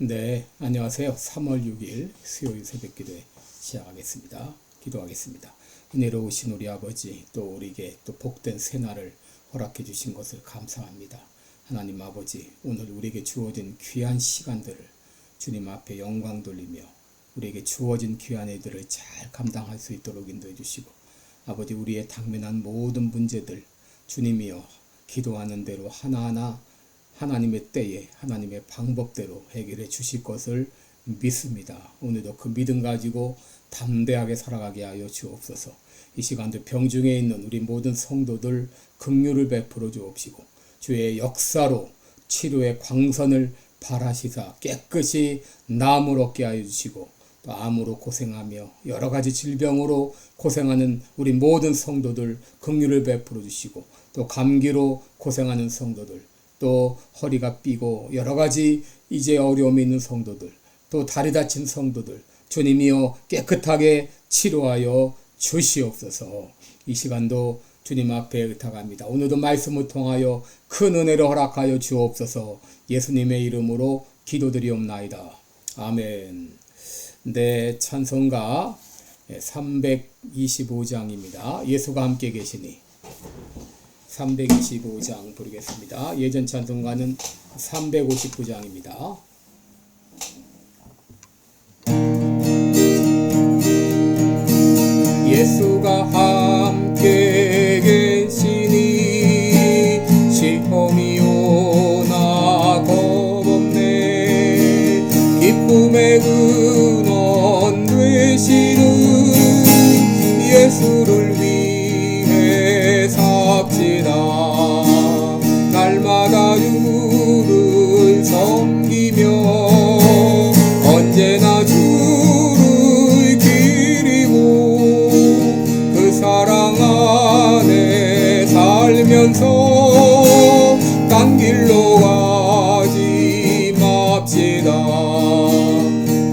네, 안녕하세요. 3월 6일 수요일 새벽기도회 시작하겠습니다. 기도하겠습니다. 은혜로우신 우리 아버지, 또 우리에게 또 복된 새날을 허락해 주신 것을 감사합니다. 하나님 아버지, 오늘 우리에게 주어진 귀한 시간들을 주님 앞에 영광 돌리며 우리에게 주어진 귀한 일들을 잘 감당할 수 있도록 인도해 주시고, 아버지, 우리의 당면한 모든 문제들 주님이여 기도하는 대로 하나하나 하나님의 때에 하나님의 방법대로 해결해 주실 것을 믿습니다. 오늘도 그 믿음 가지고 담대하게 살아가게 하여 주옵소서. 이 시간도 병중에 있는 우리 모든 성도들 긍휼을 베풀어 주옵시고, 주의 역사로 치료의 광선을 발하시사 깨끗이 나음을 얻게 하여 주시고, 또 암으로 고생하며 여러 가지 질병으로 고생하는 우리 모든 성도들 긍휼을 베풀어 주시고, 또 감기로 고생하는 성도들, 또 허리가 삐고 여러 가지 이제 어려움이 있는 성도들, 또 다리 다친 성도들 주님이여 깨끗하게 치료하여 주시옵소서. 이 시간도 주님 앞에 의탁합니다. 오늘도 말씀을 통하여 큰 은혜를 허락하여 주옵소서. 예수님의 이름으로 기도드리옵나이다. 아멘. 네, 찬송가 325장입니다. 예수가 함께 계시니 325장 부르겠습니다. 예전 찬송가는 359장입니다. 예수가 함께 계시니 시험이 오나 겁없네. 기쁨의 근원 되시는 예수를 위해 삽시다. 날마다 주를 섬기며 언제나 주를 기리고 그 사랑 안에 살면서 딴 길로 가지 맙시다.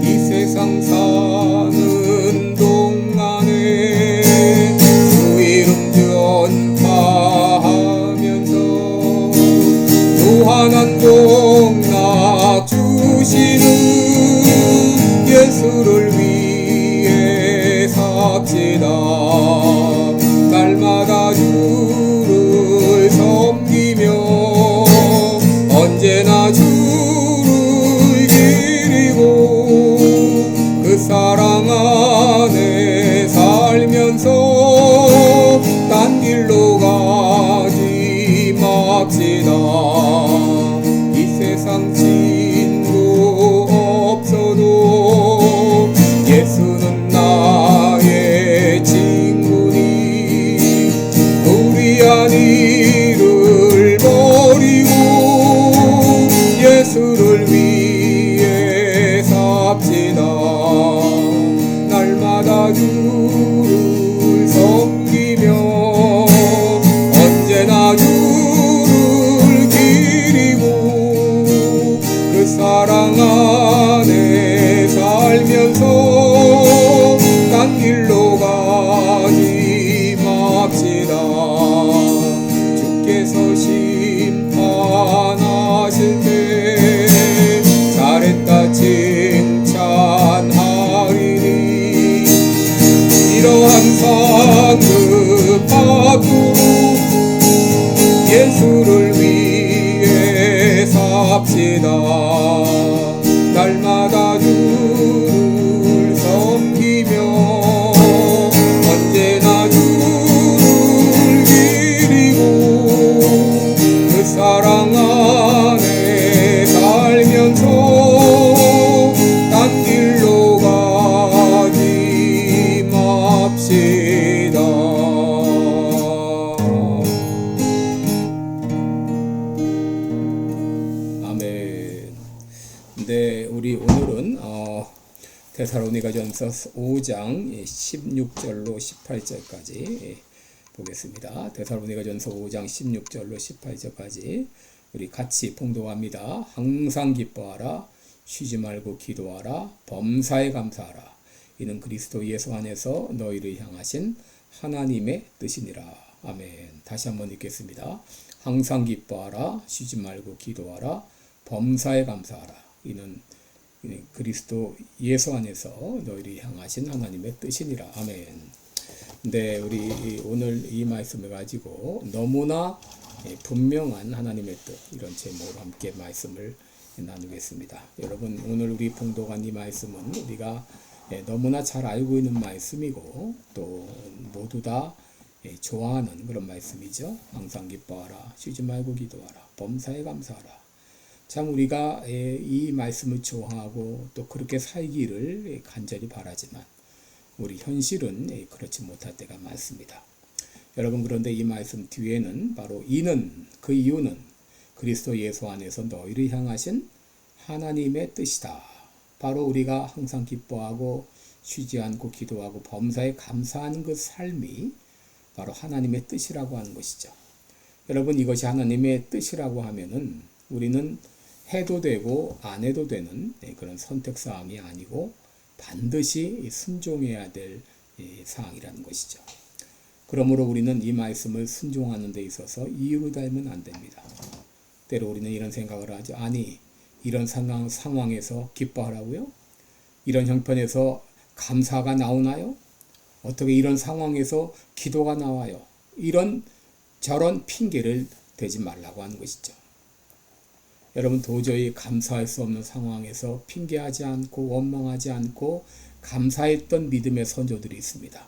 이 세상 사는 동안에 주 이름 전파하면서 무한한 복락 주시는 예수를 위해 삽시다. 날마다 주를 섬기며 언제나 주를 기리고 그 사랑 안에 살면서 딴 길로 가지 맙시다. 이 세상 친구 없어도 예수는 나의 친구니 무리한 일을 버리고 예수를 위해 삽시다. 날마다 주를 섬기며 언제나 주를 기리고 그 사랑 안에 살면서 딴 길로 가지 맙시다. 주께서 심판하실 때 잘했다 칭찬하리니 이러한 상급 받고 예수를 위해 삽시다. 날마다 주를 섬기며 언제나 주를 기리고 그 사랑 안에 살면서 딴 길로 가지 맙시다. 아멘. 네, 우리 오늘은 데살로니가전서 5장 16절로 18절까지 보겠습니다. 데살로니가전서 5장 16절로 18절까지 우리 같이 봉독합니다. 항상 기뻐하라, 쉬지 말고 기도하라, 범사에 감사하라. 이는 그리스도 예수 안에서 너희를 향하신 하나님의 뜻이니라. 아멘. 다시 한번 읽겠습니다. 항상 기뻐하라, 쉬지 말고 기도하라, 범사에 감사하라. 이는 그리스도 예수 안에서 너희를 향하신 하나님의 뜻이니라. 아멘. 근데 우리 오늘 이 말씀을 가지고 너무나 분명한 하나님의 뜻, 이런 제목으로 함께 말씀을 나누겠습니다. 여러분, 오늘 우리 봉독한 이 말씀은 우리가 너무나 잘 알고 있는 말씀이고 또 모두 다 좋아하는 그런 말씀이죠. 항상 기뻐하라, 쉬지 말고 기도하라, 범사에 감사하라. 참 우리가 이 말씀을 좋아하고 또 그렇게 살기를 간절히 바라지만 우리 현실은 그렇지 못할 때가 많습니다. 여러분, 그런데 이 말씀 뒤에는 바로 그 이유는 그리스도 예수 안에서 너희를 향하신 하나님의 뜻이다. 바로 우리가 항상 기뻐하고 쉬지 않고 기도하고 범사에 감사하는 그 삶이 바로 하나님의 뜻이라고 하는 것이죠. 여러분, 이것이 하나님의 뜻이라고 하면은 우리는 해도 되고 안 해도 되는 그런 선택사항이 아니고 반드시 순종해야 될 사항이라는 것이죠. 그러므로 우리는 이 말씀을 순종하는 데 있어서 이유로 달면 안 됩니다. 때로 우리는 이런 생각을 하죠. 아니, 이런 상황에서 기뻐하라고요? 이런 형편에서 감사가 나오나요? 어떻게 이런 상황에서 기도가 나와요? 저런 핑계를 대지 말라고 하는 것이죠. 여러분, 도저히 감사할 수 없는 상황에서 핑계하지 않고 원망하지 않고 감사했던 믿음의 선조들이 있습니다.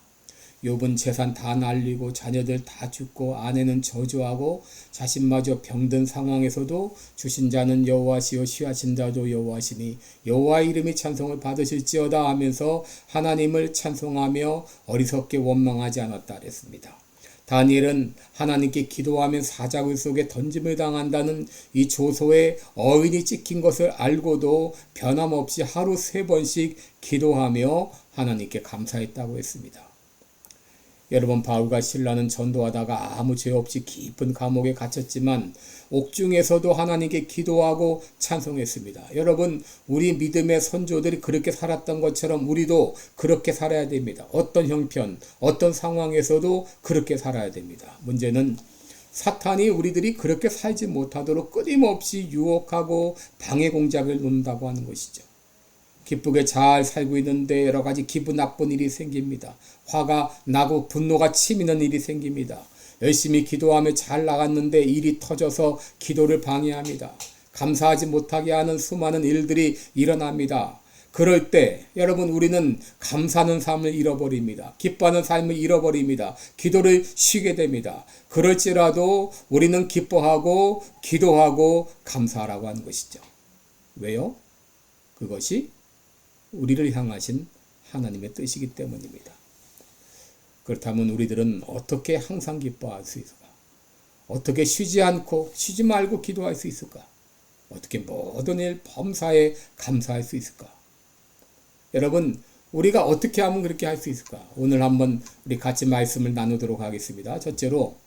욥은 재산 다 날리고 자녀들 다 죽고 아내는 저주하고 자신마저 병든 상황에서도 주신 자는 여호와시요 취하신 자도 여호와시니 여호와의 이름이 찬송을 받으실지어다 하면서 하나님을 찬송하며 어리석게 원망하지 않았다 그랬습니다. 다니엘은 하나님께 기도하면 사자굴 속에 던짐을 당한다는 이 조소에 어인이 찍힌 것을 알고도 변함없이 하루 3번씩 기도하며 하나님께 감사했다고 했습니다. 여러분, 바울과 실라는 전도하다가 아무 죄 없이 깊은 감옥에 갇혔지만 옥중에서도 하나님께 기도하고 찬송했습니다. 여러분, 우리 믿음의 선조들이 그렇게 살았던 것처럼 우리도 그렇게 살아야 됩니다. 어떤 형편, 어떤 상황에서도 그렇게 살아야 됩니다. 문제는 사탄이 우리들이 그렇게 살지 못하도록 끊임없이 유혹하고 방해 공작을 놓는다고 하는 것이죠. 기쁘게 잘 살고 있는데 여러 가지 기분 나쁜 일이 생깁니다. 화가 나고 분노가 치미는 일이 생깁니다. 열심히 기도하며 잘 나갔는데 일이 터져서 기도를 방해합니다. 감사하지 못하게 하는 수많은 일들이 일어납니다. 그럴 때 여러분, 우리는 감사하는 삶을 잃어버립니다. 기뻐하는 삶을 잃어버립니다. 기도를 쉬게 됩니다. 그럴지라도 우리는 기뻐하고 기도하고 감사하라고 하는 것이죠. 왜요? 그것이 우리를 향하신 하나님의 뜻이기 때문입니다. 그렇다면 우리들은 어떻게 항상 기뻐할 수 있을까? 어떻게 쉬지 말고 기도할 수 있을까? 어떻게 모든 일 범사에 감사할 수 있을까? 여러분, 우리가 어떻게 하면 그렇게 할 수 있을까? 오늘 한번 우리 같이 말씀을 나누도록 하겠습니다. 첫째로,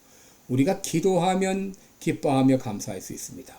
우리가 기도하면 기뻐하며 감사할 수 있습니다.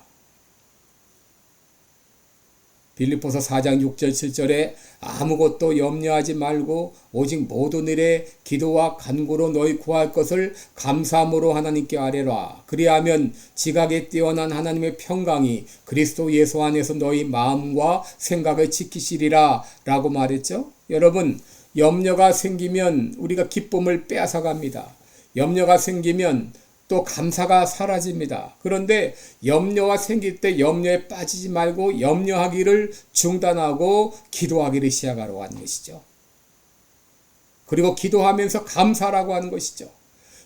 빌립보서 4장 6절 7절에 아무것도 염려하지 말고 오직 모든 일에 기도와 간구로 너희 구할 것을 감사함으로 하나님께 아뢰라. 그리하면 지각에 뛰어난 하나님의 평강이 그리스도 예수 안에서 너희 마음과 생각을 지키시리라 라고 말했죠. 여러분, 염려가 생기면 우리가 기쁨을 빼앗아갑니다. 염려가 생기면 또 감사가 사라집니다. 그런데 염려가 생길 때 염려에 빠지지 말고 염려하기를 중단하고 기도하기를 시작하라고 하는 것이죠. 그리고 기도하면서 감사라고 하는 것이죠.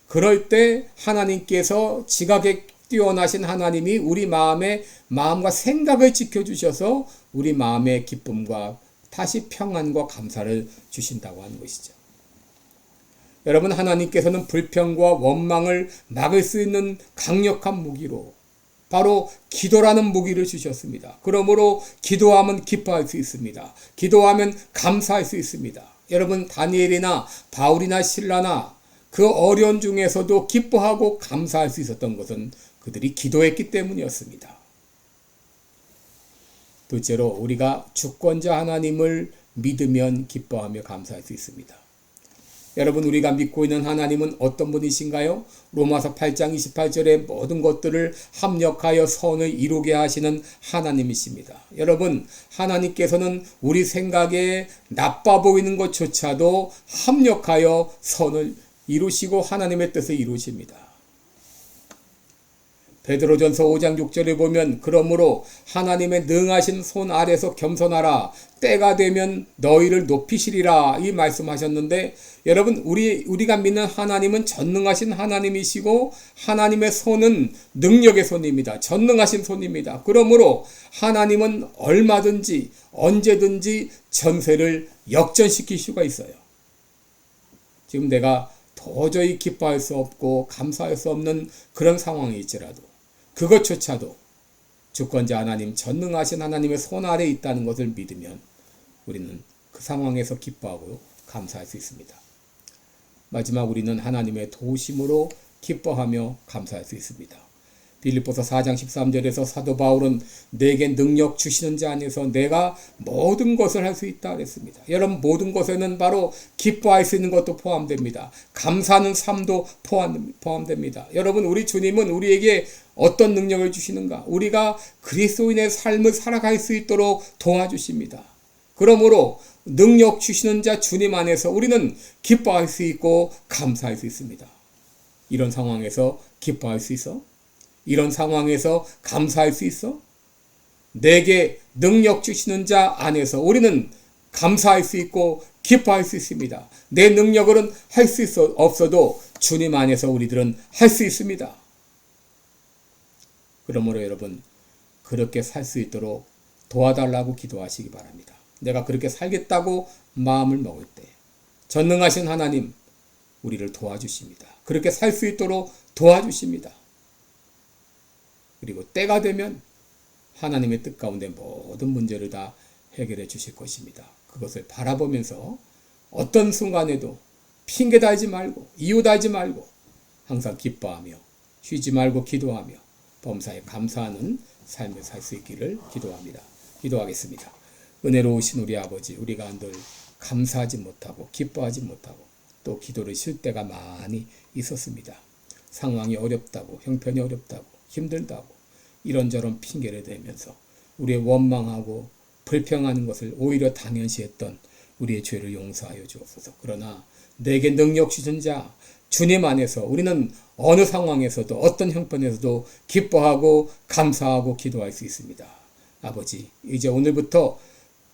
그럴 때 하나님께서 지각에 뛰어나신 하나님이 우리 마음과 생각을 지켜주셔서 우리 마음의 기쁨과 다시 평안과 감사를 주신다고 하는 것이죠. 여러분, 하나님께서는 불평과 원망을 막을 수 있는 강력한 무기로 바로 기도라는 무기를 주셨습니다. 그러므로 기도하면 기뻐할 수 있습니다. 기도하면 감사할 수 있습니다. 여러분, 다니엘이나 바울이나 실라나 그 어려운 중에서도 기뻐하고 감사할 수 있었던 것은 그들이 기도했기 때문이었습니다. 둘째로, 우리가 주권자 하나님을 믿으면 기뻐하며 감사할 수 있습니다. 여러분, 우리가 믿고 있는 하나님은 어떤 분이신가요? 로마서 8장 28절에 모든 것들을 합력하여 선을 이루게 하시는 하나님이십니다. 여러분, 하나님께서는 우리 생각에 나빠 보이는 것조차도 합력하여 선을 이루시고 하나님의 뜻을 이루십니다. 베드로전서 5장 6절에 보면 그러므로 하나님의 능하신 손 아래서 겸손하라 때가 되면 너희를 높이시리라 이 말씀하셨는데, 여러분, 우리가 믿는 하나님은 전능하신 하나님이시고 하나님의 손은 능력의 손입니다. 전능하신 손입니다. 그러므로 하나님은 얼마든지 언제든지 전세를 역전시킬 수가 있어요. 지금 내가 도저히 기뻐할 수 없고 감사할 수 없는 그런 상황이 있지라도 그것조차도 주권자 하나님, 전능하신 하나님의 손 아래에 있다는 것을 믿으면 우리는 그 상황에서 기뻐하고 감사할 수 있습니다. 마지막, 우리는 하나님의 도우심으로 기뻐하며 감사할 수 있습니다. 빌립보서 4장 13절에서 사도 바울은 내게 능력 주시는 자 안에서 내가 모든 것을 할 수 있다 그랬습니다. 여러분, 모든 것에는 바로 기뻐할 수 있는 것도 포함됩니다. 감사하는 삶도 포함됩니다. 여러분, 우리 주님은 우리에게 어떤 능력을 주시는가? 우리가 그리스도인의 삶을 살아갈 수 있도록 도와주십니다. 그러므로 능력 주시는 자 주님 안에서 우리는 기뻐할 수 있고 감사할 수 있습니다. 이런 상황에서 기뻐할 수 있어? 이런 상황에서 감사할 수 있어? 내게 능력 주시는 자 안에서 우리는 감사할 수 있고 기뻐할 수 있습니다. 내 능력으로는 할 수 없어도 주님 안에서 우리들은 할 수 있습니다. 그러므로 여러분, 그렇게 살 수 있도록 도와달라고 기도하시기 바랍니다. 내가 그렇게 살겠다고 마음을 먹을 때 전능하신 하나님 우리를 도와주십니다. 그렇게 살 수 있도록 도와주십니다. 그리고 때가 되면 하나님의 뜻 가운데 모든 문제를 다 해결해 주실 것입니다. 그것을 바라보면서 어떤 순간에도 핑계 달지 말고 이유 달지 말고 항상 기뻐하며 쉬지 말고 기도하며 범사에 감사하는 삶을 살 수 있기를 기도합니다. 기도하겠습니다. 은혜로우신 우리 아버지, 우리가 늘 감사하지 못하고 기뻐하지 못하고 또 기도를 쉴 때가 많이 있었습니다. 상황이 어렵다고, 형편이 어렵다고, 힘들다고 이런저런 핑계를 대면서 우리의 원망하고 불평하는 것을 오히려 당연시했던 우리의 죄를 용서하여 주옵소서. 그러나 내게 능력 주신 자 주님 안에서 우리는 어느 상황에서도 어떤 형편에서도 기뻐하고 감사하고 기도할 수 있습니다. 아버지, 이제 오늘부터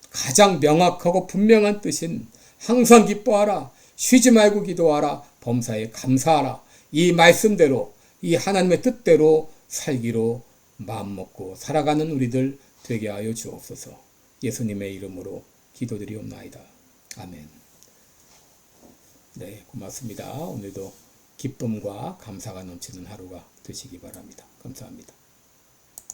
가장 명확하고 분명한 뜻인 항상 기뻐하라, 쉬지 말고 기도하라, 범사에 감사하라, 이 말씀대로 이 하나님의 뜻대로 살기로 마음먹고 살아가는 우리들 되게 하여 주옵소서. 예수님의 이름으로 기도드리옵나이다. 아멘. 네, 고맙습니다. 오늘도 기쁨과 감사가 넘치는 하루가 되시기 바랍니다. 감사합니다.